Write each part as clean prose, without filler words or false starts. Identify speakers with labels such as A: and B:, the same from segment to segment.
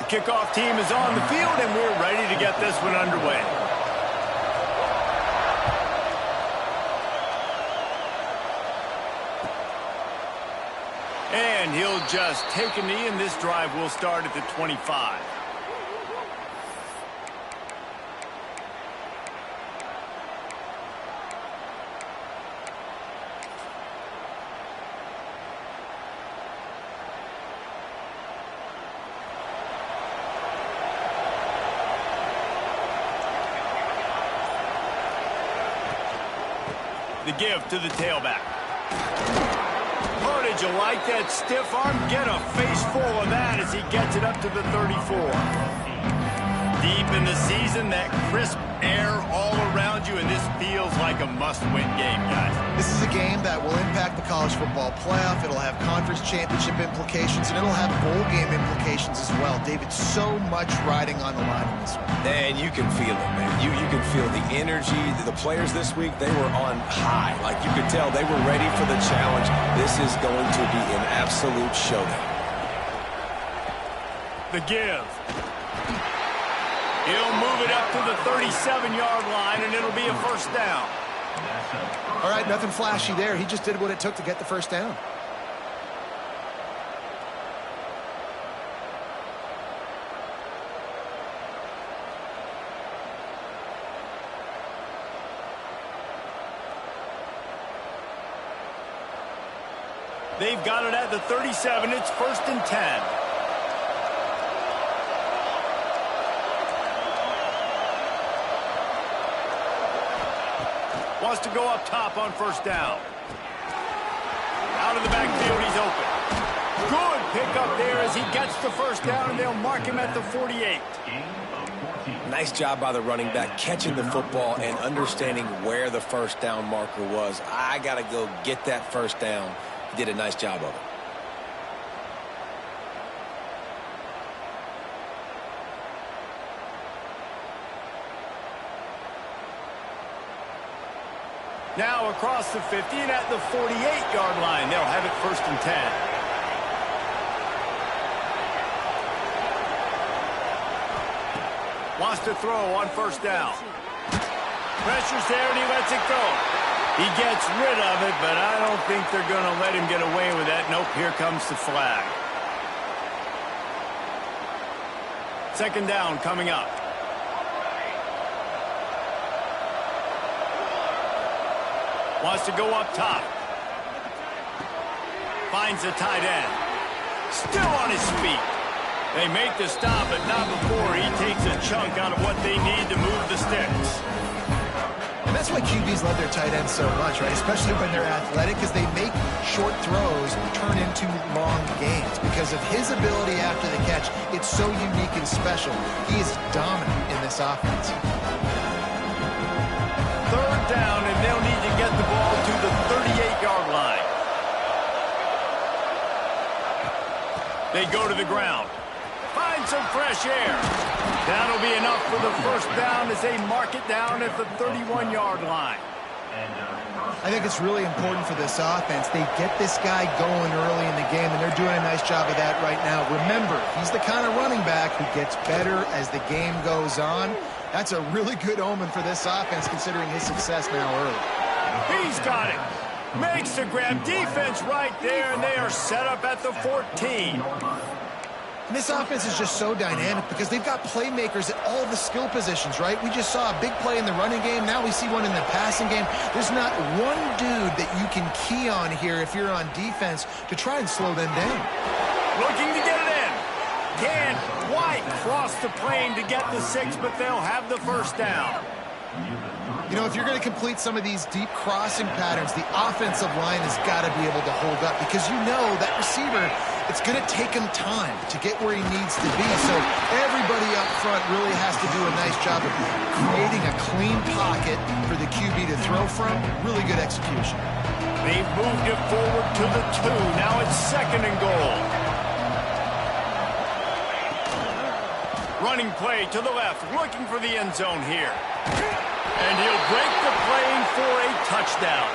A: Kickoff team is on the field, and we're ready to get this one underway. And he'll just take a knee, and this drive will start at the 25. The give to the tailback. Oh, did you like that stiff arm? Get a face full of that as he gets it up to the 34. Deep in the season, that crisp air all around you, and this feels like a must-win game, guys.
B: This is a game that will impact the college football playoff. It'll have conference championship implications, and it'll have bowl game implications as well. David, so much riding on the line in this one.
C: And you can feel it, man. You can feel the energy. The players this week, they were on high. Like, you could tell they were ready for the challenge. This is going to be an absolute showdown.
A: The give. He'll move it up to the 37-yard line, and it'll be a first down.
B: All right, nothing flashy there. He just did what it took to get the first down.
A: They've got it at the 37. It's 1st and 10. Wants to go up top on first down. Out of the backfield, he's open. Good pickup there as he gets the first down, and they'll mark him at the 48.
C: Nice job by the running back, catching the football and understanding where the first down marker was. I got to go get that first down. He did a nice job of it.
A: Now across the 50 and at the 48-yard line. They'll have it 1st and 10. Wants to throw on first down. Pressure's there and he lets it go. He gets rid of it, but I don't think they're going to let him get away with that. Nope, here comes the flag. 2nd down coming up. Wants to go up top. Finds a tight end. Still on his feet. They make the stop, but not before he takes a chunk out of what they need to move the sticks.
B: And that's why QBs love their tight ends so much, right? Especially when they're athletic, because they make short throws turn into long gains. Because of his ability after the catch, it's so unique and special. He is dominant in this offense.
A: 3rd down, and they'll need to get the ball to the 38-yard line. They go to the ground. Find some fresh air. That'll be enough for the first down as they mark it down at the 31-yard line.
B: I think it's really important for this offense. They get this guy going early in the game, and they're doing a nice job of that right now. Remember, he's the kind of running back who gets better as the game goes on. That's a really good omen for this offense, considering his success now early.
A: He's got it. Makes the grab. Defense right there, and they are set up at the 14.
B: And this offense is just so dynamic because they've got playmakers at all the skill positions, right? We just saw a big play in the running game. Now we see one in the passing game. There's not one dude that you can key on here if you're on defense to try and slow them down.
A: Looking to get it in. Can't quite cross the plane to get the 6, but they'll have the first down.
B: You know, if you're going to complete some of these deep crossing patterns, the offensive line has got to be able to hold up because you know that receiver, it's going to take him time to get where he needs to be. So everybody up front really has to do a nice job of creating a clean pocket for the QB to throw from. Really good execution.
A: They've moved it forward to the 2. Now it's 2nd and goal. Running play to the left, looking for the end zone here. And he'll break the plane for a touchdown.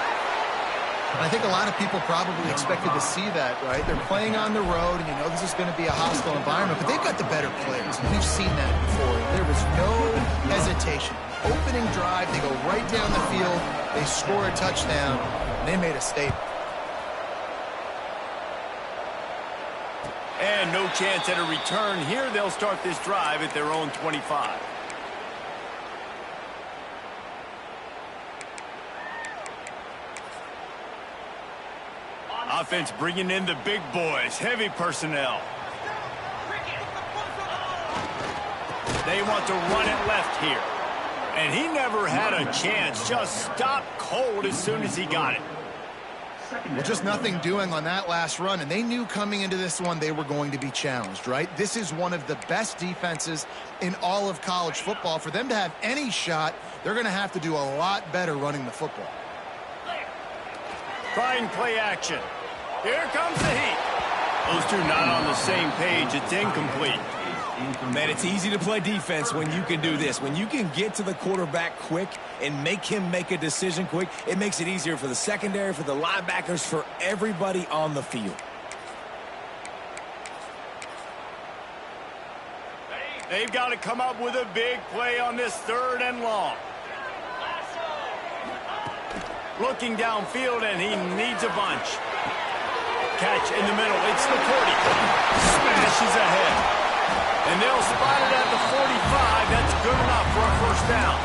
B: And I think a lot of people probably expected to see that, right? They're playing on the road, and you know this is going to be a hostile environment, but they've got the better players, and we've seen that before. There was no hesitation. Opening drive, they go right down the field, they score a touchdown, and they made a statement.
A: And no chance at a return here. They'll start this drive at their own 25. Offense bringing in the big boys, heavy personnel. They want to run it left here. And he never had a chance, just stopped cold as soon as he got it.
B: Well, just nothing doing on that last run, and they knew coming into this one they were going to be challenged, right? This is one of the best defenses in all of college football. For them to have any shot, they're going to have to do a lot better running the football.
A: Trying play action. Here comes the heat. Those two not on the same page. It's incomplete.
C: Man, it's easy to play defense when you can do this. When you can get to the quarterback quick and make him make a decision quick, it makes it easier for the secondary, for the linebackers, for everybody on the field.
A: They've got to come up with a big play on this 3rd and long. Looking downfield, and he needs a bunch. Catch in the middle. It's the 40. Smashes ahead. And they'll spot it at the 45. That's good enough for a 1st down.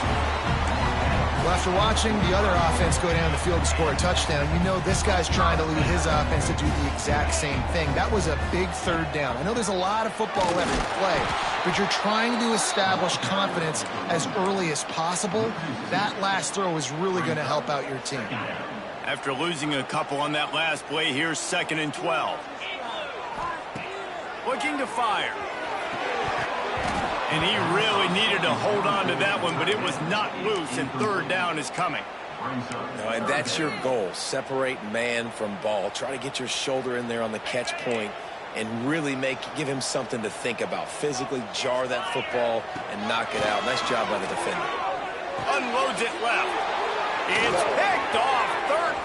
B: Well, after watching the other offense go down the field and score a touchdown, you know this guy's trying to lead his offense to do the exact same thing. That was a big 3rd down. I know there's a lot of football left to play, but you're trying to establish confidence as early as possible. That last throw is really going to help out your team.
A: After losing a couple on that last play, here's 2nd and 12. Looking to fire. And he really needed to hold on to that one, but it was not loose, and 3rd down is coming.
C: No, and that's your goal. Separate man from ball. Try to get your shoulder in there on the catch point and really give him something to think about. Physically jar that football and knock it out. Nice job by the defender.
A: Unloads it left. It's picked off.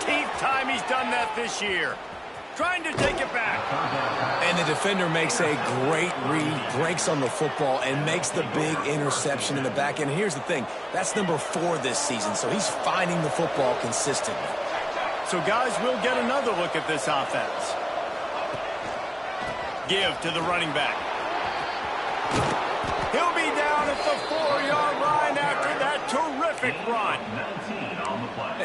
A: 13th time he's done that this year. Trying to take it back.
C: And the defender makes a great read, breaks on the football, and makes the big interception in the back end. Here's the thing. That's number 4 this season, so he's finding the football consistently.
A: So, guys, we'll get another look at this offense. Give to the running back. He'll be down at the 4-yard line after that terrific run.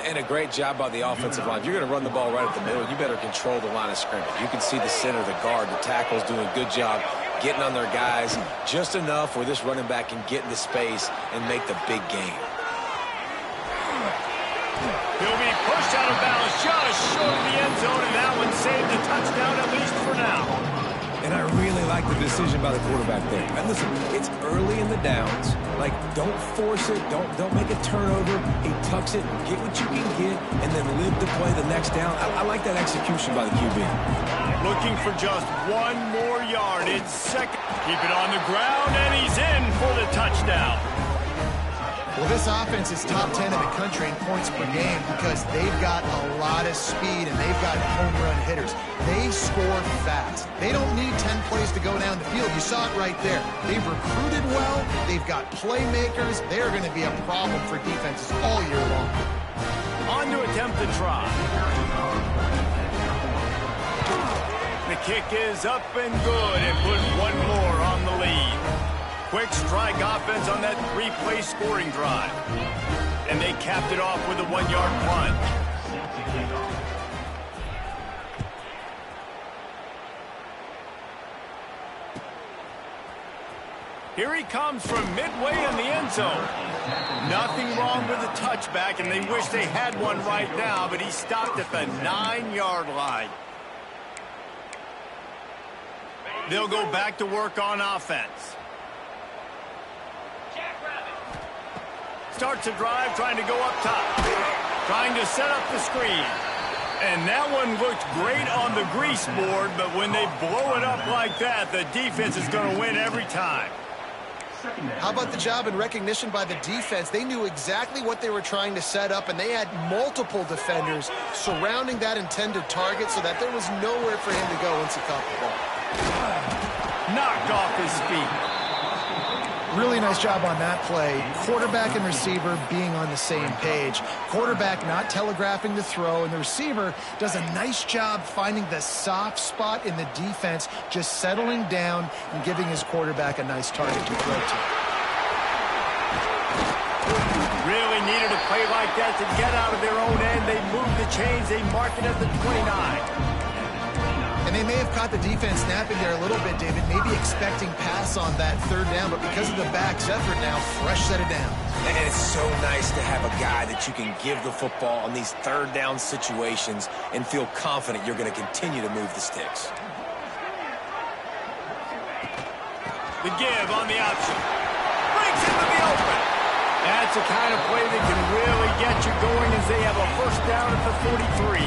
C: And a great job by the offensive line. If you're going to run the ball right at the middle, you better control the line of scrimmage. You can see the center, the guard, the tackle's doing a good job getting on their guys just enough where this running back can get into space and make the big game.
A: He'll be pushed out of bounds, shot short of the end zone, and that one saved a touchdown at least for now.
C: And I really like the decision by the quarterback there. And listen, it's early in the downs. Like, don't force it. Don't make a turnover. He tucks it, get what you can get, and then live to play the next down. I like that execution by the QB.
A: Looking for just 1 more yard. It's 2nd. Keep it on the ground, and he's in for the touchdown.
B: Well, this offense is top 10 in the country in points per game because they've got a lot of speed and they've got home run hitters. They score fast. They don't need 10 plays to go down the field. You saw it right there. They've recruited well. They've got playmakers. They're going to be a problem for defenses all year long.
A: On to attempt to try. The kick is up and good and put 1 more on the lead. Quick strike offense on that 3-play scoring drive. And they capped it off with a 1-yard punt. Here he comes from midway in the end zone. Nothing wrong with the touchback, and they wish they had one right now, but he stopped at the 9-yard line. They'll go back to work on offense. Starts a drive, trying to go up top. Trying to set up the screen. And that one looked great on the grease board, but when they blow it up like that, the defense is going to win every time.
B: How about the job and recognition by the defense? They knew exactly what they were trying to set up, and they had multiple defenders surrounding that intended target so that there was nowhere for him to go once he caught the ball.
A: Knocked off his feet.
B: Really nice job on that play. Quarterback and receiver being on the same page. Quarterback not telegraphing the throw, and the receiver does a nice job finding the soft spot in the defense, just settling down and giving his quarterback a nice target to throw to.
A: Really needed a play like that to get out of their own end. They moved the chains. They marked it at the 29.
B: And they may have caught the defense snapping there a little bit, David, maybe expecting pass on that third down, but because of the back's effort now, fresh set of downs.
C: And it's so nice to have a guy that you can give the football on these third down situations and feel confident you're going to continue to move the sticks.
A: The give on the option. Breaks into the open. That's the kind of play that can really get you going as they have a first down at the 43.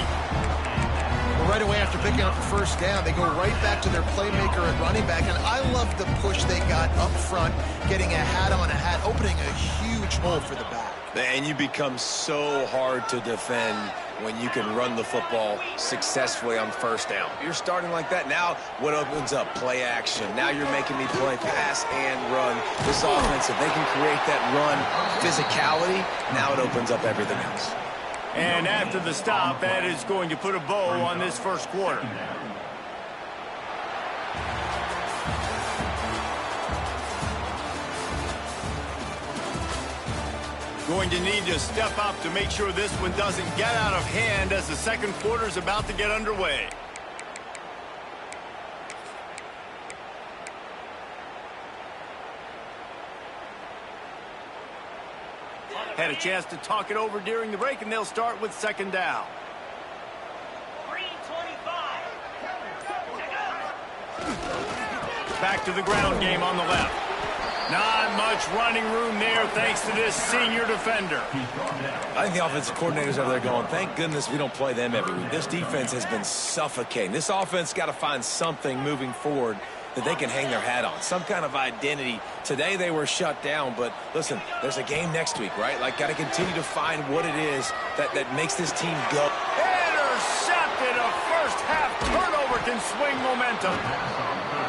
B: Right away after picking up the first down, they go right back to their playmaker at running back, and I love the push they got up front, getting a hat on a hat, opening a huge hole for the back.
C: And you become so hard to defend when you can run the football successfully on first down. You're starting like that. Now what opens up? Play action. Now you're making me play pass and run. This offense, if they can create that run physicality, now it opens up everything else.
A: And after the stop, that is going to put a bow on this first quarter. Going to need to step up to make sure this one doesn't get out of hand as the second quarter is about to get underway. Had a chance to talk it over during the break, and they'll start with second down. 3:25. Back to the ground game on the left. Not much running room there thanks to this senior defender.
C: I think the offensive coordinators over there going, thank goodness we don't play them every week. This defense has been suffocating. This offense got to find something moving forward that they can hang their hat on, some kind of identity. Today they were shut down, but listen, there's a game next week, right? Like, got to continue to find what it is that makes this team go.
A: Intercepted. A first half turnover can swing momentum.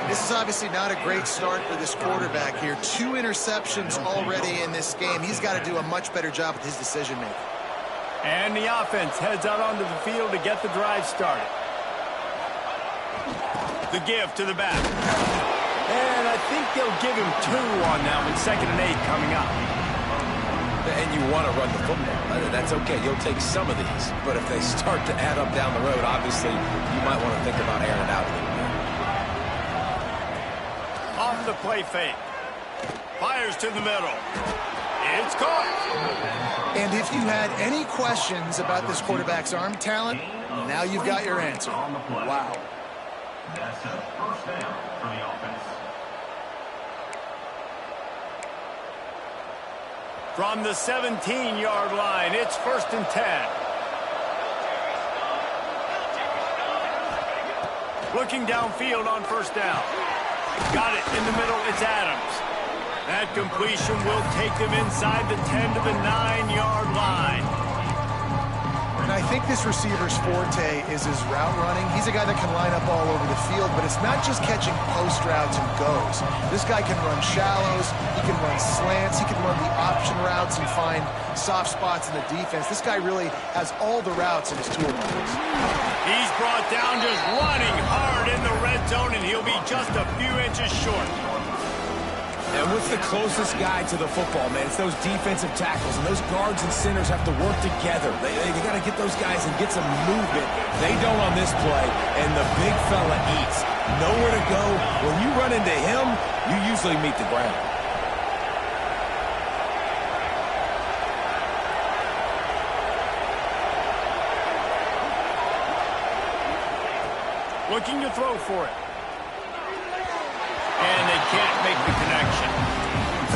B: This is obviously not a great start for this quarterback here. 2 interceptions already in this game. He's got to do a much better job with his decision-making.
A: And the offense heads out onto the field to get the drive started. The give to the back. And I think they'll give him 2 on that one. 2nd and 8 coming up.
C: And you want to run the football. That's okay. You'll take some of these. But if they start to add up down the road, obviously, you might want to think about airing it out a little bit.
A: Off the play fake. Fires to the middle. It's caught.
B: And if you had any questions about this quarterback's arm talent, now you've got your answer. Wow.
D: That's a first down for the offense.
A: From the 17-yard line, it's 1st and 10. Looking downfield on first down. Got it in the middle, it's Adams. That completion will take them inside the 10 to the 9-yard line.
B: And I think this receiver's forte is his route running. He's a guy that can line up all over the field, but it's not just catching post routes and goes. This guy can run shallows, he can run slants, he can run the option routes and find soft spots in the defense. This guy really has all the routes in his toolbox.
A: He's brought down just running hard in the red zone, and he'll be just a few inches short.
C: And what's the closest guy to the football, man? It's those defensive tackles, and those guards and centers have to work together. They got to get those guys and get some movement. They don't on this play, and the big fella eats. Nowhere to go. When you run into him, you usually meet the ground.
A: Looking to throw for it. And they can't make the connection.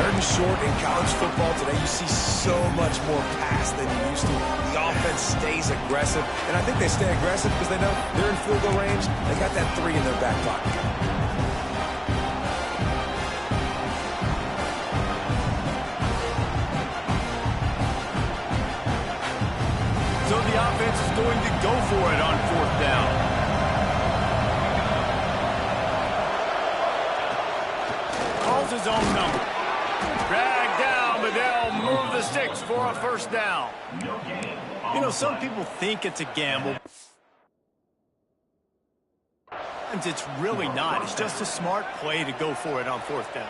C: 3rd and short in college football today, you see so much more pass than you used to. The offense stays aggressive, and I think they stay aggressive because they know they're in field goal range. They got that 3 in their back pocket.
A: offense is going to go for it on 4th down. Calls his own number. Drag down, but they'll move the sticks for a 1st down. You know, some people think it's a gamble. It's really not. It's just a smart play to go for it on 4th down.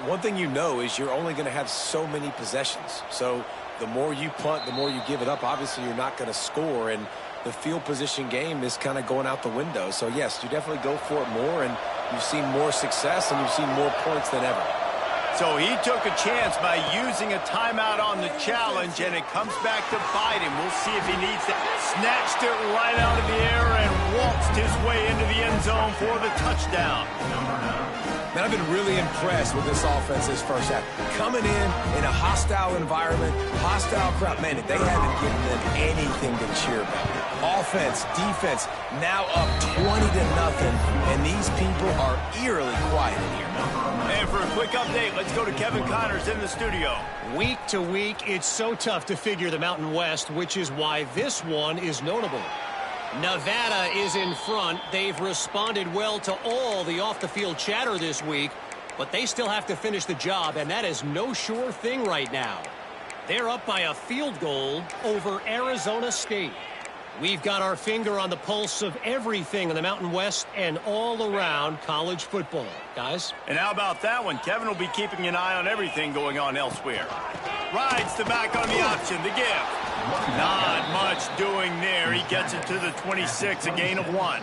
C: One thing you know is you're only going to have so many possessions. So the more you punt, the more you give it up. Obviously, you're not going to score, and the field position game is kind of going out the window. So, yes, you definitely go for it more, and you've seen more success, and you've seen more points than ever.
A: So he took a chance by using a timeout on the challenge, and it comes back to bite him. We'll see if he needs it. Snatched it right out of the air and waltzed his way into the end zone for the touchdown.
C: Man, I've been really impressed with this offense this first half. Coming in a hostile environment, hostile crowd. Man, they haven't given them anything to cheer about. Offense, defense, now up 20-0, and these people are eerily quiet in here.
A: And for a quick update, let's go to Kevin Connors in the studio.
E: Week to week, it's so tough to figure the Mountain West, which is why this one is notable. Nevada is in front. They've responded well to all the off-the-field chatter this week, but they still have to finish the job, and that is no sure thing right now. They're up by a field goal over Arizona State. We've got our finger on the pulse of everything in the Mountain West and all around college football. Guys?
A: And how about that one? Kevin will be keeping an eye on everything going on elsewhere. Rides the back on the option, the give. Not much doing there. He gets it to the 26, a gain of 1.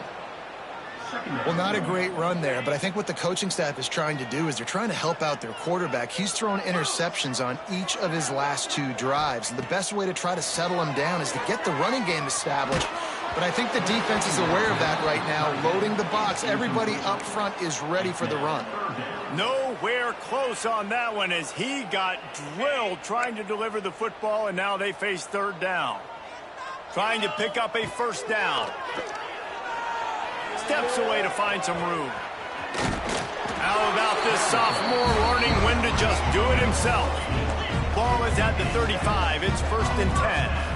B: Well, not a great run there, but I think what the coaching staff is trying to do is they're trying to help out their quarterback. He's thrown interceptions on each of his last 2 drives, and the best way to try to settle him down is to get the running game established. But I think the defense is aware of that right now, loading the box. Everybody up front is ready for the run.
A: Nowhere close on that one as he got drilled trying to deliver the football, and now they face 3rd down. Trying to pick up a 1st down. Steps away to find some room. How about this sophomore learning when to just do it himself? Ball is at the 35. It's 1st and 10.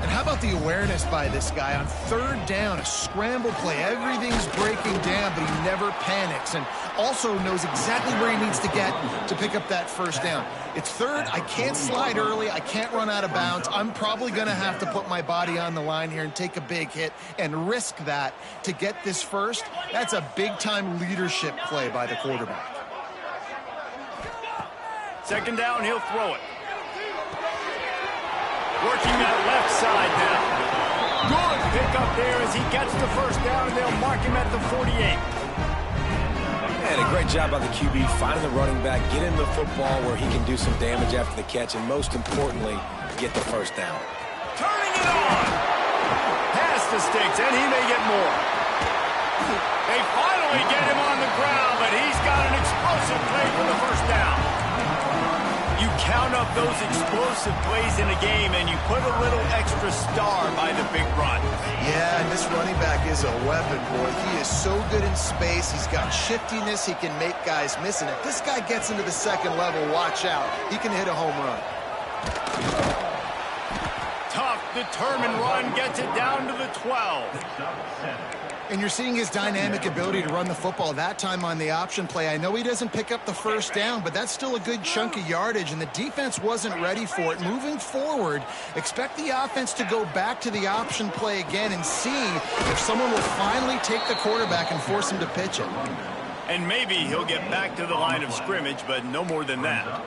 B: And how about the awareness by this guy on 3rd down, a scramble play. Everything's breaking down, but he never panics and also knows exactly where he needs to get to pick up that 1st down. It's 3rd. I can't slide early. I can't run out of bounds. I'm probably going to have to put my body on the line here and take a big hit and risk that to get this 1st. That's a big-time leadership play by the quarterback.
A: 2nd down, he'll throw it. Working that left side now. Good pickup there as he gets the 1st down, and they'll mark him at the 48.
C: And a great job by the QB, finding the running back, getting the football where he can do some damage after the catch, and most importantly, get the 1st down.
A: Turning it on! Past the sticks, and he may get more. They finally get him on the ground, but he's got an explosive play for the 1st down. You count up those explosive plays in a game, and you put a little extra star by the big run.
B: Yeah, and this running back is a weapon, boy. He is so good in space. He's got shiftiness. He can make guys miss. And if this guy gets into the 2nd level, watch out. He can hit a home run.
A: Tough, determined run gets it down to the 12.
B: And you're seeing his dynamic ability to run the football, that time on the option play. I know he doesn't pick up the 1st down, but that's still a good chunk of yardage, and the defense wasn't ready for it. Moving forward, expect the offense to go back to the option play again and see if someone will finally take the quarterback and force him to pitch it.
A: And maybe he'll get back to the line of scrimmage, but no more than that.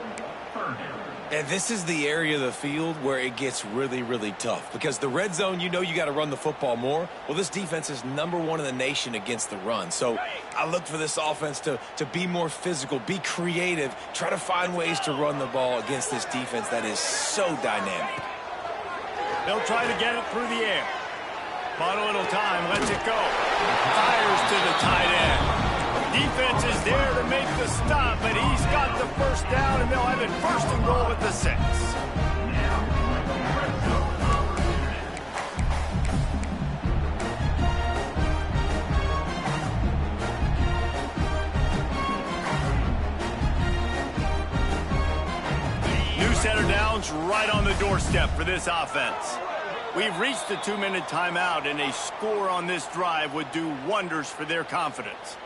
C: And this is the area of the field where it gets really, really tough. Because the red zone, you know you got to run the football more. Well, this defense is #1 in the nation against the run. So I look for this offense to be more physical, be creative, try to find ways to run the ball against this defense that is so dynamic.
A: They'll try to get it through the air. Bought a little time, lets it go. Fires to the tight end. Defense is there to make the stop, but he's got the 1st down, and they'll have it 1st and goal at the 6. New set of downs right on the doorstep for this offense. We've reached the 2-minute timeout, and a score on this drive would do wonders for their confidence.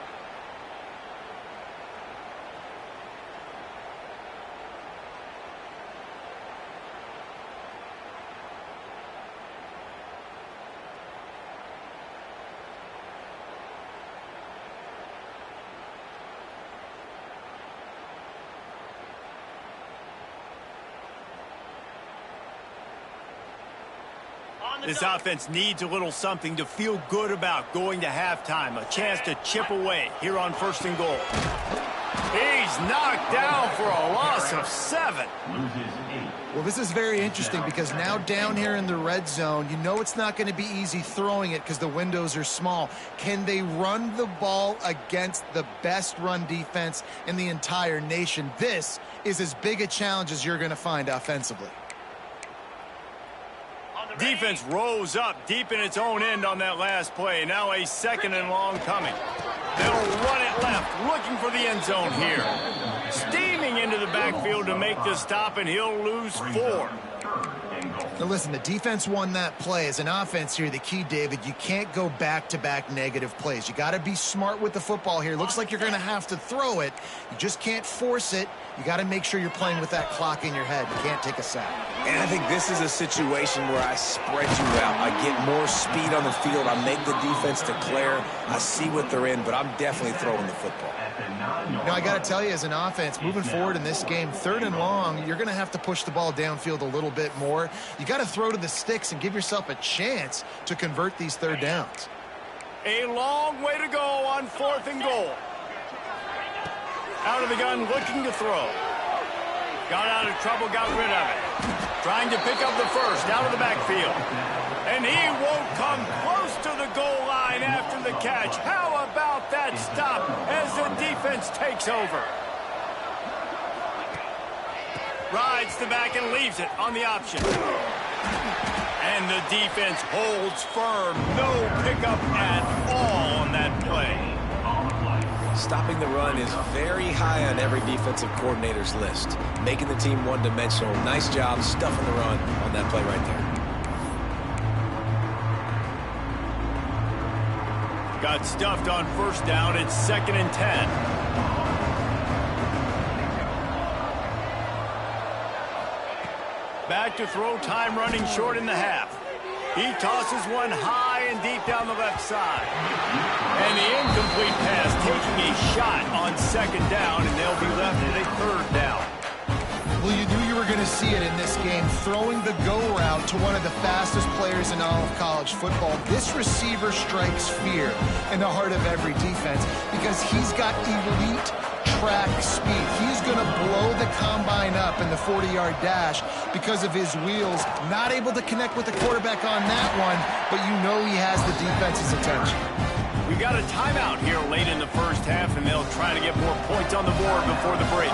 A: This offense needs a little something to feel good about going to halftime. A chance to chip away here on 1st and goal. He's knocked down for a loss of 7.
B: Well, this is very interesting because now down here in the red zone, you know it's not going to be easy throwing it because the windows are small. Can they run the ball against the best run defense in the entire nation? This is as big a challenge as you're going to find offensively.
A: Defense rose up deep in its own end on that last play. Now a 2nd and long coming. They'll run it left, looking for the end zone here. Steaming into the backfield to make the stop, and he'll lose 4.
B: Now listen, the defense won that play. As an offense here, the key, David, you can't go back-to-back negative plays. You got to be smart with the football here. Looks like you're going to have to throw it. You just can't force it. You got to make sure you're playing with that clock in your head. You can't take a sack.
C: And I think this is a situation where I spread you out. I get more speed on the field. I make the defense declare. I see what they're in, but I'm definitely throwing the football.
B: Now, I got to tell you, as an offense, moving forward in this game, 3rd and long, you're going to have to push the ball downfield a little bit more. You got to throw to the sticks and give yourself a chance to convert these 3rd downs.
A: A long way to go on 4th and goal. Out of the gun, looking to throw. Got out of trouble, got rid of it. Trying to pick up the 1st out of the backfield. And he won't come close to the goal line after the catch. How about that stop as the defense takes over? Rides the back and leaves it on the option. And the defense holds firm. No pickup at all on that play.
C: Stopping the run is very high on every defensive coordinator's list. Making the team one-dimensional. Nice job stuffing the run on that play right there.
A: Got stuffed on 1st down. It's 2nd and 10. Back to throw, time running short in the half. He tosses one high and deep down the left side. And the incomplete pass taking a shot on 2nd down, and they'll be left with a 3rd down.
B: Well, you knew you were going to see it in this game, throwing the go route to one of the fastest players in all of college football. This receiver strikes fear in the heart of every defense because he's got elite track speed. He's going to blow the combine up in the 40-yard dash because of his wheels. Not able to connect with the quarterback on that one, but you know he has the defense's attention.
A: We got a timeout here late in the 1st half, and they'll try to get more points on the board before the break.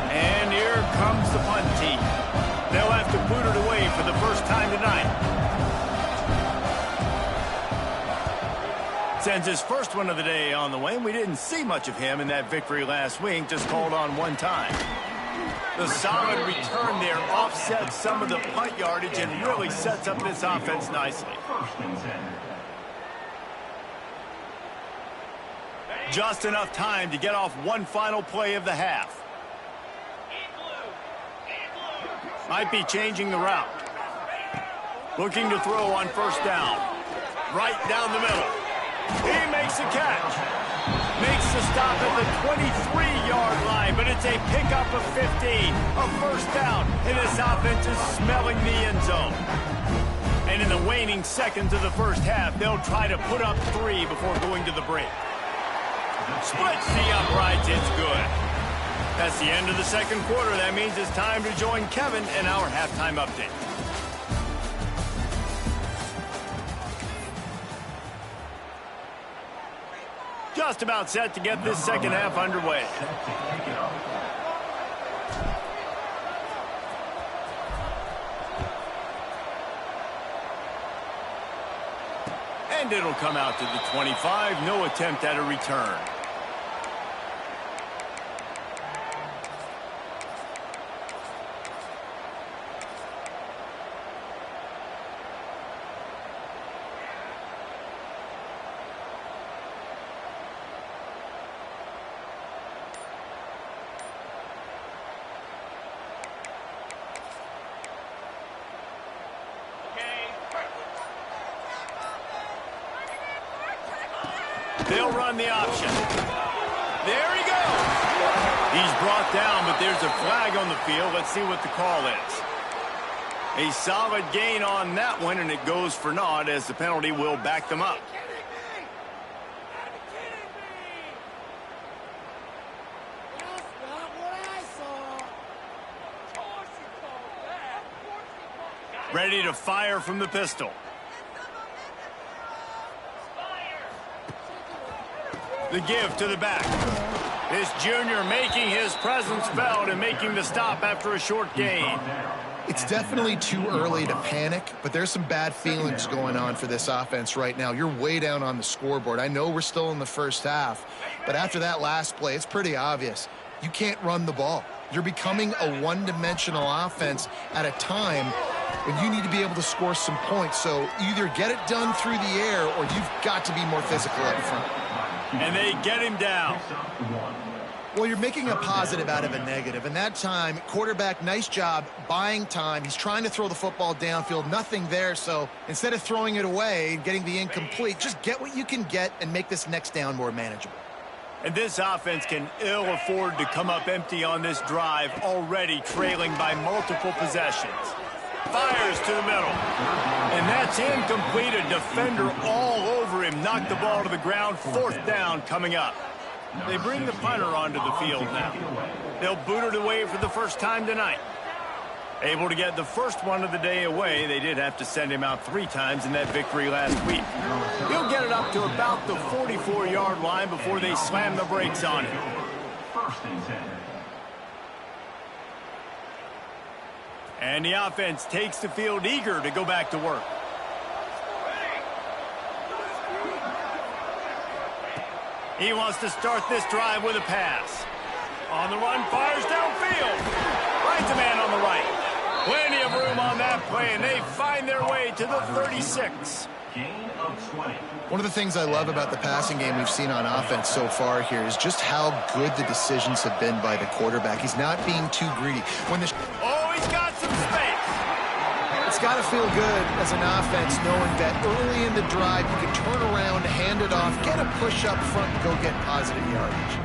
A: And here comes the punt team. They'll have to boot it away for the first time tonight. Sends his first one of the day on the way. We didn't see much of him in that victory last week, just called on one time. The solid return there offsets some of the punt yardage and really sets up this offense nicely. Just enough time to get off one final play of the half. Might be changing the route. Looking to throw on 1st down. Right down the middle. He makes the catch. Makes the stop at the 23-yard line, but it's a pickup of 15. A 1st down, and this offense is smelling the end zone. And in the waning seconds of the 1st half, they'll try to put up 3 before going to the break. Splits the uprights, it's good. That's the end of the 2nd quarter. That means it's time to join Kevin in our halftime update. Just about set to get this 2nd half underway. And it'll come out to the 25. No attempt at a return. They'll run the option. There he goes. He's brought down, but there's a flag on the field. Let's see what the call is. A solid gain on that one, and it goes for naught as the penalty will back them up. Ready to fire from the pistol. The give to the back. This junior making his presence felt and making the stop after a short gain.
B: It's definitely too early to panic, but there's some bad feelings going on for this offense right now. You're way down on the scoreboard. I know we're still in the first half, but after that last play, it's pretty obvious. You can't run the ball. You're becoming a one-dimensional offense at a time when you need to be able to score some points. So either get it done through the air or you've got to be more physical up front.
A: And they get him down.
B: Well, you're making a positive out of a negative. And that time, quarterback, nice job buying time. He's trying to throw the football downfield. Nothing there. So instead of throwing it away and getting the incomplete, just get what you can get and make this next down more manageable.
A: And this offense can ill afford to come up empty on this drive, already trailing by multiple possessions. Fires to the middle. And that's incomplete. A defender all over him. Knocked the ball to the ground. Fourth down coming up. They bring the punter onto the field now. They'll boot it away for the first time tonight. Able to get the first one of the day away. They did have to send him out 3 times in that victory last week. He'll get it up to about the 44-yard line before they slam the brakes on him.
D: First and 10.
A: And the offense takes the field eager to go back to work. He wants to start this drive with a pass. On the run, fires downfield. Finds a man on the right. Plenty of room on that play, and they find their way to the 36.
D: Gain of 20.
B: One of the things I love about the passing game we've seen on offense so far here is just how good the decisions have been by the quarterback. He's not being too greedy.
A: Oh, he's got some space.
B: It's got to feel good as an offense knowing that early in the drive you can turn around, hand it off, get a push up front, and go get positive yardage.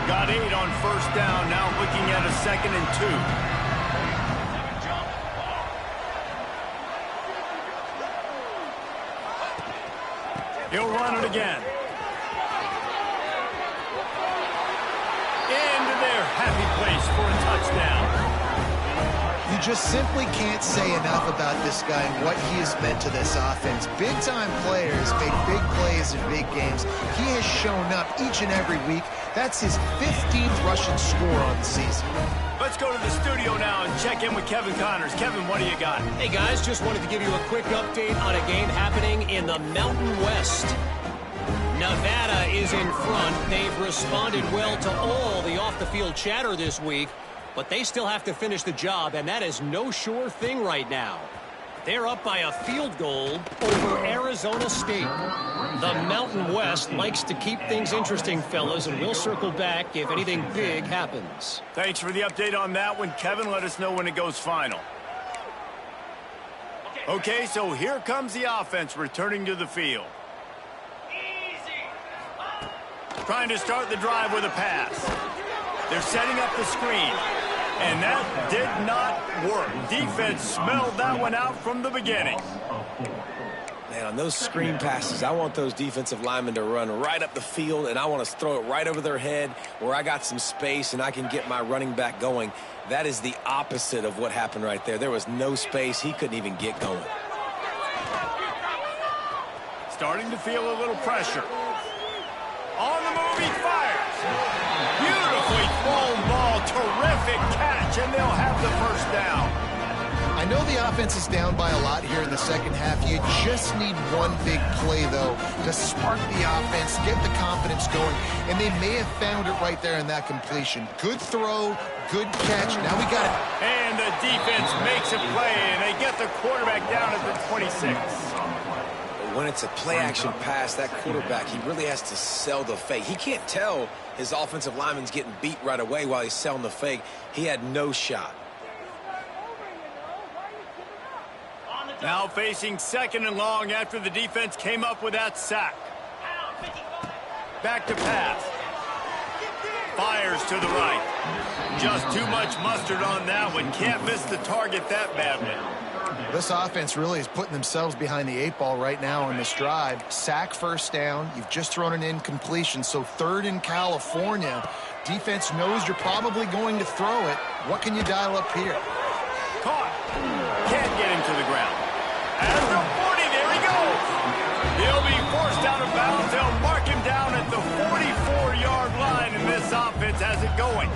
A: Got 8 on first down, now looking at a 2nd and 2. He'll run it again. Into their happy place for a touchdown.
B: You just simply can't say enough about this guy and what he has meant to this offense. Big-time players make big plays in big games. He has shown up each and every week. That's his 15th rushing score on the season.
A: Let's go to the studio now and check in with Kevin Connors. Kevin, what do you got?
E: Hey, guys, just wanted to give you a quick update on a game happening in the Mountain West. Nevada is in front. They've responded well to all the off-the-field chatter this week, but they still have to finish the job, and that is no sure thing right now. They're up by a field goal over Arizona State. The Mountain West likes to keep things interesting, fellas, and we'll circle back if anything big happens.
A: Thanks for the update on that one, Kevin. Let us know when it goes final. Okay, so here comes the offense returning to the field. Trying to start the drive with a pass. They're setting up the screen. And that did not work. Defense smelled that one out from the beginning.
C: Man, on those screen passes, I want those defensive linemen to run right up the field, and I want to throw it right over their head where I got some space and I can get my running back going. That is the opposite of what happened right there. There was no space. He couldn't even get going.
A: Starting to feel a little pressure. On the move, he fires. Beautifully thrown ball. Terrific catch, and they'll have the first down.
B: I know the offense is down by a lot here in the second half. You just need one big play, though, to spark the offense, get the confidence going, and they may have found it right there in that completion. Good throw, good catch. Now we got it.
A: And the defense makes a play, and they get the quarterback down at the 26.
C: when it's a play-action pass, that quarterback, he really has to sell the fake. He can't tell his offensive lineman's getting beat right away while he's selling the fake. He had no shot.
A: Now facing 2nd and long after the defense came up with that sack. Back to pass. Fires to the right. Just too much mustard on that one. Can't miss the target that badly.
B: This offense really is putting themselves behind the 8 ball right now in this drive. Sack, first down. You've just thrown an incompletion, so 3rd in California. Defense knows you're probably going to throw it. What can you dial up here?
A: Caught. Can't get him to the ground. At the 40, there he goes. He'll be forced out of bounds. They'll mark him down at the 44-yard line, and this offense has it going.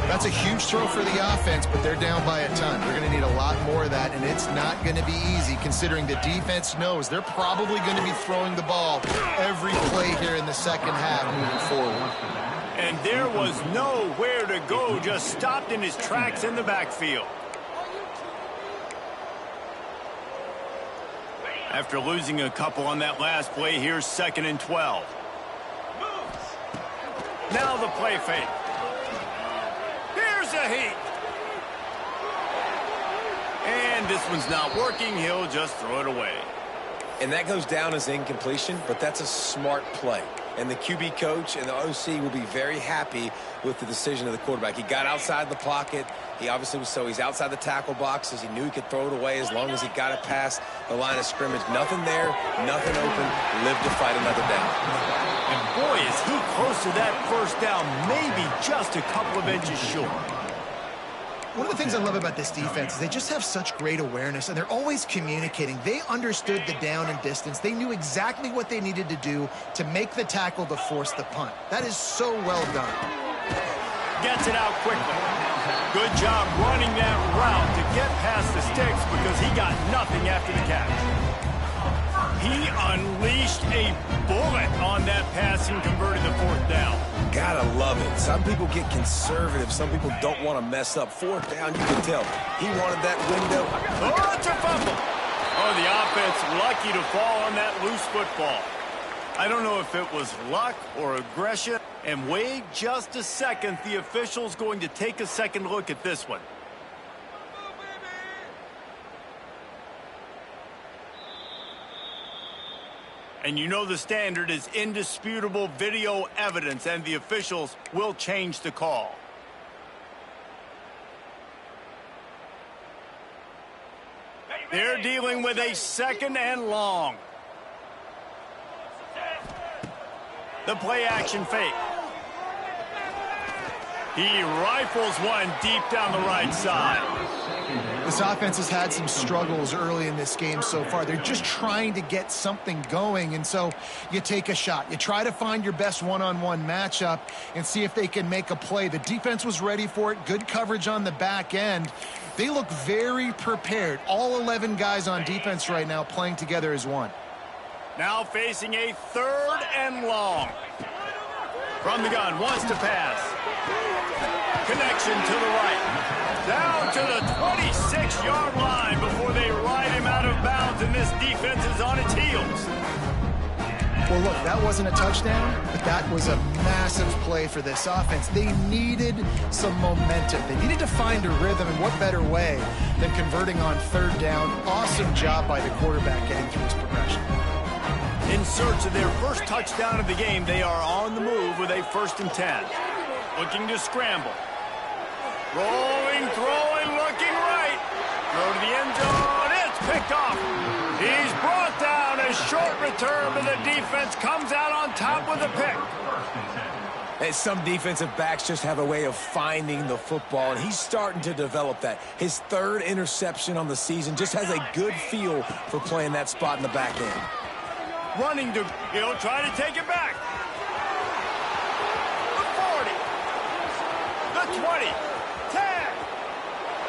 B: That's a huge throw for the offense, but they're down by a ton. They're going to need a lot more of that, and it's not going to be easy considering the defense knows they're probably going to be throwing the ball every play here in the second half moving forward.
A: And there was nowhere to go, just stopped in his tracks in the backfield. After losing a couple on that last play, here's 2nd and 12. Now the play fake. Here's a heat. And this one's not working. He'll just throw it away.
C: And that goes down as incompletion, but that's a smart play. And the QB coach and the OC will be very happy with the decision of the quarterback. He got outside the pocket. He obviously was he's outside the tackle boxes. He knew he could throw it away as long as he got it past the line of scrimmage. Nothing there, nothing open. Live to fight another down.
A: And boy, is he close to that first down, maybe just a couple of inches short.
B: One of the things I love about this defense is they just have such great awareness, and they're always communicating. They understood the down and distance. They knew exactly what they needed to do to make the tackle to force the punt. That is so well done.
A: Gets it out quickly. Good job running that route to get past the sticks because he got nothing after the catch. He unleashed a bullet on that pass and converted the 4th down.
C: Gotta love it. Some people get conservative. Some people don't want to mess up. 4th down, you can tell. He wanted that window.
A: Oh, it's a fumble. Oh, the offense lucky to fall on that loose football. I don't know if it was luck or aggression. And wait just a second. The official's going to take a second look at this one. And you know the standard is indisputable video evidence, and the officials will change the call. They're dealing with a 2nd and long. The play action fake. He rifles one deep down the right side.
B: This offense has had some struggles early in this game so far. They're just trying to get something going, and so you take a shot. You try to find your best one-on-one matchup and see if they can make a play. The defense was ready for it. Good coverage on the back end. They look very prepared. All 11 guys on defense right now playing together as one.
A: Now facing a 3rd and long. From the gun, wants to pass. Connection to the right. Down to the 26-yard line before they ride him out of bounds, and this defense is on its heels.
B: Well, look, that wasn't a touchdown, but that was a massive play for this offense. They needed some momentum. They needed to find a rhythm, and what better way than converting on 3rd down. Awesome job by the quarterback getting through his progression.
A: In search of their first touchdown of the game, they are on the move with a 1st and 10. Looking to scramble. Rolling, throwing, looking right. Throw to the end zone. It's picked off. He's brought down. A short return, but the defense comes out on top with a pick.
C: And some defensive backs just have a way of finding the football, and he's starting to develop that. His 3rd interception on the season, just has a good feel for playing that spot in the back end.
A: Running to, he'll try to take it back. The 40. The 20. 10.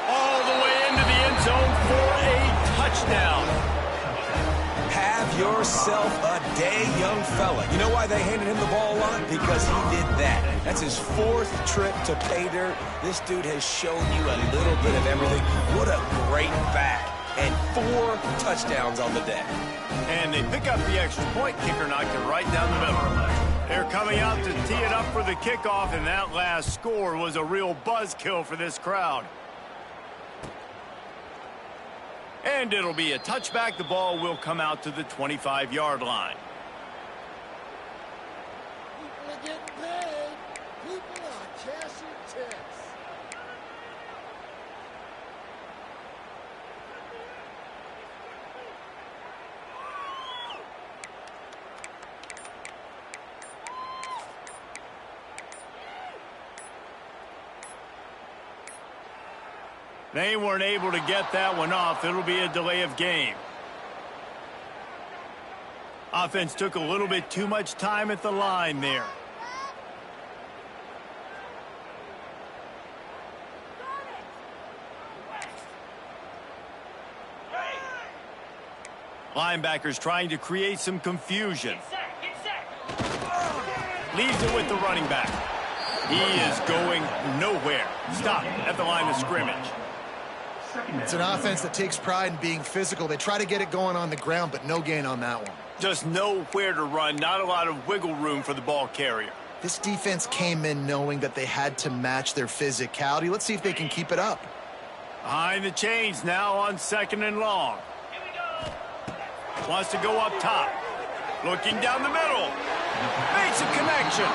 A: All the way into the end zone for a touchdown.
C: Have yourself a day, young fella. You know why they handed him the ball a lot? Because he did that. That's his 4th trip to pay dirt. This dude has shown you a little bit of everything. What a great back. and 4 touchdowns on the day.
A: And they pick up the extra point. Kicker knocked it right down the middle. They're coming out to tee it up for the kickoff, and that last score was a real buzzkill for this crowd. And it'll be a touchback. The ball will come out to the 25-yard line.
F: People are getting paid. People are cashing checks.
A: They weren't able to get that one off. It'll be a delay of game. Offense took a little bit too much time at the line there. Linebackers trying to create some confusion. Leaves it with the running back. He is going nowhere. Stop at the line of scrimmage.
B: It's an offense that takes pride in being physical. They try to get it going on the ground, but no gain on that one.
A: Just nowhere to run. Not a lot of wiggle room for the ball carrier.
B: This defense came in knowing that they had to match their physicality. Let's see if they can keep it up.
A: Behind the chains now on 2nd and long. Wants to go up top. Looking down the middle. Makes a connection.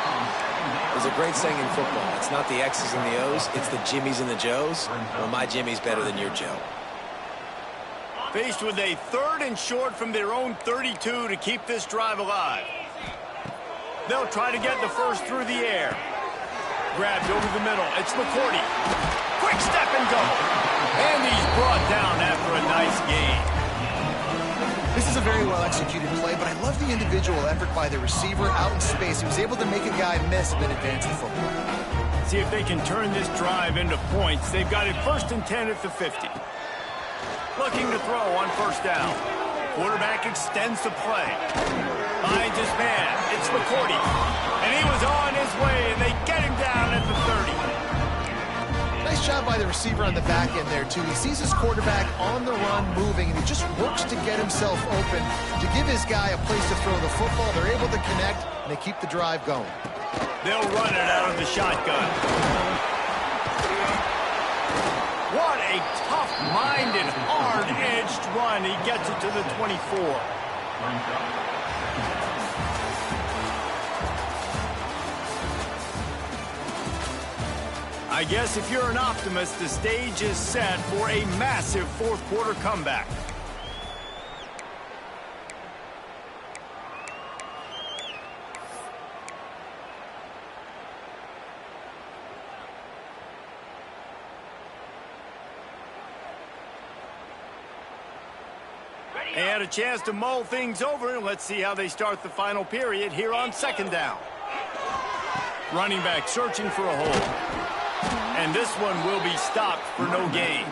C: There's a great saying in football. It's not the X's and the O's, it's the Jimmies and the Joes. Well, my Jimmy's better than your Joe.
A: Faced with a 3rd and short from their own 32 to keep this drive alive. They'll try to get the first through the air. Grabbed over the middle. It's McCourty. Quick step and go. And he's brought down after a nice gain.
B: This is a very well-executed play, but I love the individual effort by the receiver out in space. He was able to make a guy miss and then advance the football.
A: See if they can turn this drive into points. They've got it 1st and 10 at the 50. Looking to throw on 1st down. Quarterback extends the play. Finds his man. It's McCourty. And he was on his way, and they get him down at the 30.
B: Nice job by the receiver on the back end there, too. He sees his quarterback on the run moving, and he just works to get himself open to give his guy a place to throw the football. They're able to connect, and they keep the drive going.
A: They'll run it out of the shotgun. What a tough-minded, hard-edged run. He gets it to the 24. I guess if you're an optimist, the stage is set for a massive 4th quarter comeback. They had a chance to mull things over. Let's see how they start the final period here on 2nd down. Running back searching for a hole. And this one will be stopped for no gain.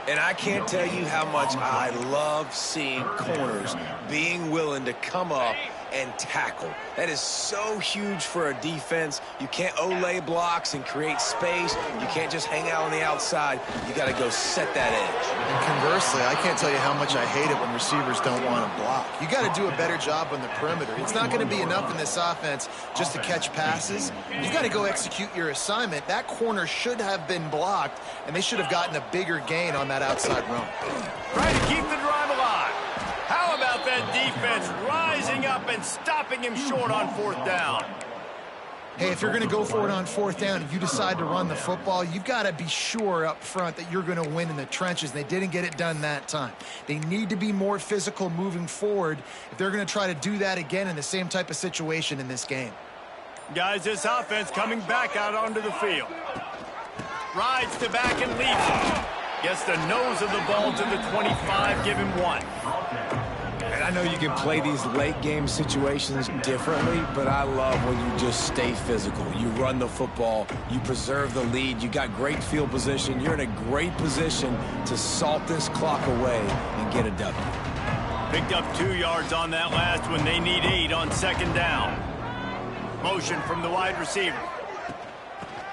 C: And I can't tell you how much I love seeing corners being willing to come up and tackle. That is so huge for a defense. You can't olay blocks and create space. You can't just hang out on the outside. You got to go set that edge.
B: And conversely, I can't tell you how much I hate it when receivers don't want to block. You got to do a better job on the perimeter. It's not going to be enough in this offense just to catch passes. You've got to go execute your assignment. That corner should have been blocked, and they should have gotten a bigger gain on that outside run.
A: Trying to keep the drive alive. How about that defense rising up and stopping him short on 4th down?
B: Hey, if you're going to go for it on 4th down and you decide to run the football, you've got to be sure up front that you're going to win in the trenches. They didn't get it done that time. They need to be more physical moving forward if they're going to try to do that again in the same type of situation in this game.
A: Guys, this offense coming back out onto the field. Rides to back and leads him. Gets the nose of the ball to the 25, give him 1.
C: And I know you can play these late game situations differently, but I love when you just stay physical. You run the football, you preserve the lead, you got great field position, you're in a great position to salt this clock away and get a W.
A: Picked up 2 yards on that last one. They need 8 on 2nd down. Motion from the wide receiver.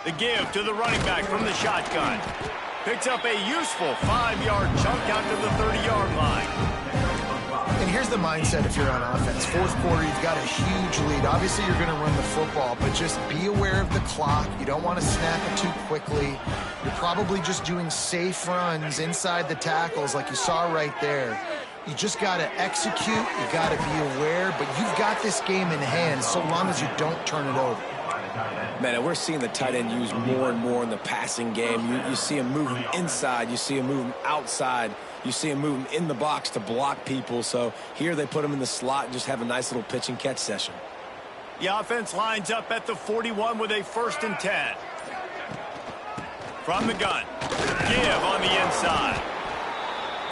A: The give to the running back from the shotgun. Picks up a useful 5-yard chunk out to the 30-yard line.
B: And here's the mindset if you're on offense. Fourth quarter, you've got a huge lead. Obviously, you're going to run the football, but just be aware of the clock. You don't want to snap it too quickly. You're probably just doing safe runs inside the tackles like you saw right there. You just got to execute. You got to be aware, but you've got this game in hand so long as you don't turn it over.
C: Man, and we're seeing the tight end used more and more in the passing game. You see him moving inside. You see him moving outside. You see him moving in the box to block people. So here they put him in the slot and just have a nice little pitch and catch session.
A: The offense lines up at the 41 with a 1st and 10. From the gun. Give on the inside.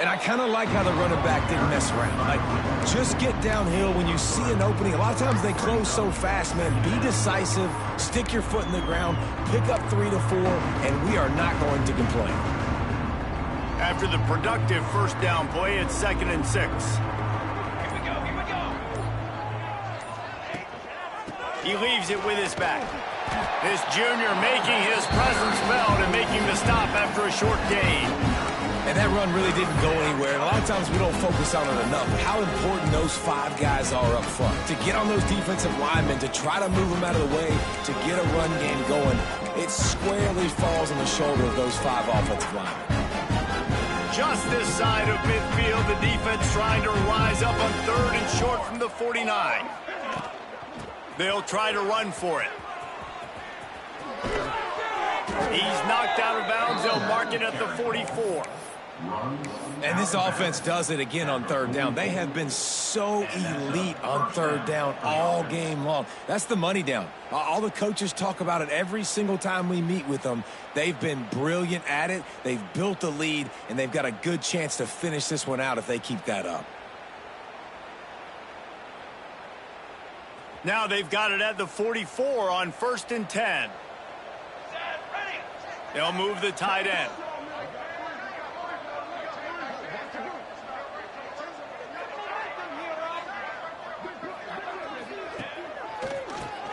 C: And I kind of like how the running back didn't mess around. Like, just get downhill when you see an opening. A lot of times they close so fast, man. Be decisive, stick your foot in the ground, pick up 3 to 4, and we are not going to complain.
A: After the productive 1st down play, it's 2nd and 6.
D: Here we go.
A: He leaves it with his back. This junior making his presence felt and making the stop after a short gain.
C: And that run really didn't go anywhere. And a lot of times we don't focus on it enough. How important those 5 guys are up front. To get on those defensive linemen, to try to move them out of the way, to get a run game going, it squarely falls on the shoulder of those 5 offensive linemen.
A: Just this side of midfield, the defense trying to rise up on 3rd and short from the 49. They'll try to run for it. He's knocked out of bounds. They'll mark it at the 44.
C: And this offense does it again on 3rd down. They have been so elite on 3rd down all game long. That's the money down. All the coaches talk about it every single time we meet with them. They've been brilliant at it. They've built the lead, and they've got a good chance to finish this one out if they keep that up.
A: Now they've got it at the 44 on 1st and 10. They'll move the tight end.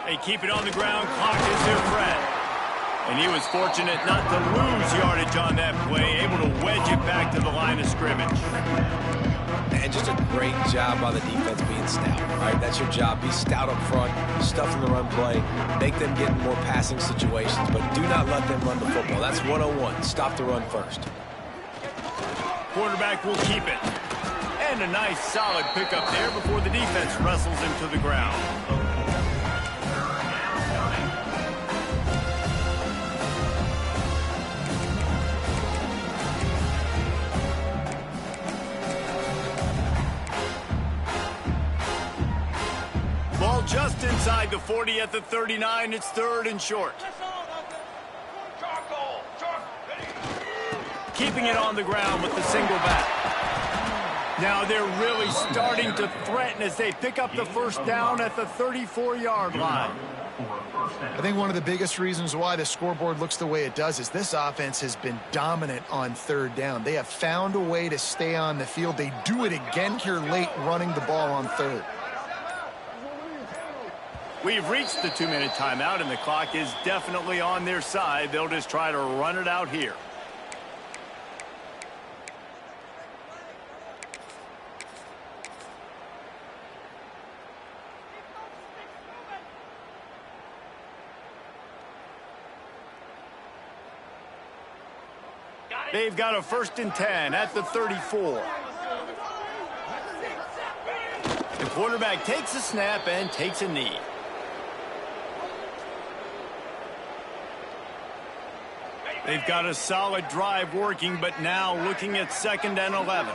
A: They keep it on the ground. Clock is their friend. And he was fortunate not to lose yardage on that play, able to wedge it back to the line of scrimmage.
C: And just a great job by the defense being stout, right? That's your job. Be stout up front, stuff in the run play, make them get in more passing situations, but do not let them run the football. That's 101. Stop the run first.
A: Quarterback will keep it. And a nice solid pickup there before the defense wrestles him to the ground. Ball just inside the 40 at the 39. It's 3rd and short. Keeping it on the ground with the single back. Now they're really starting to threaten as they pick up the 1st down at the 34-yard line.
B: I think one of the biggest reasons why the scoreboard looks the way it does is this offense has been dominant on 3rd down. They have found a way to stay on the field. They do it again here late, running the ball on 3rd.
A: We've reached the 2-minute timeout, and the clock is definitely on their side. They'll just try to run it out here. They've got a 1st and 10 at the 34. The quarterback takes a snap and takes a knee. They've got a solid drive working, but now looking at 2nd and 11.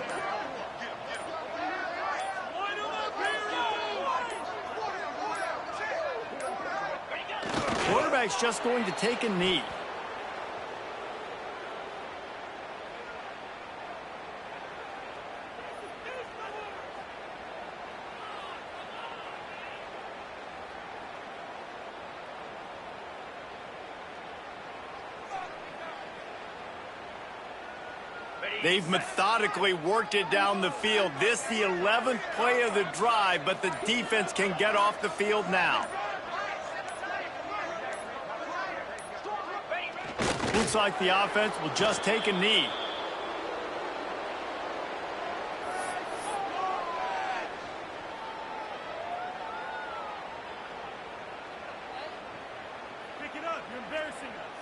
A: Quarterback's just going to take a knee. They've methodically worked it down the field. This the 11th play of the drive, but the defense can get off the field now. Looks like the offense will just take a knee.
G: Pick it up. You're embarrassing us.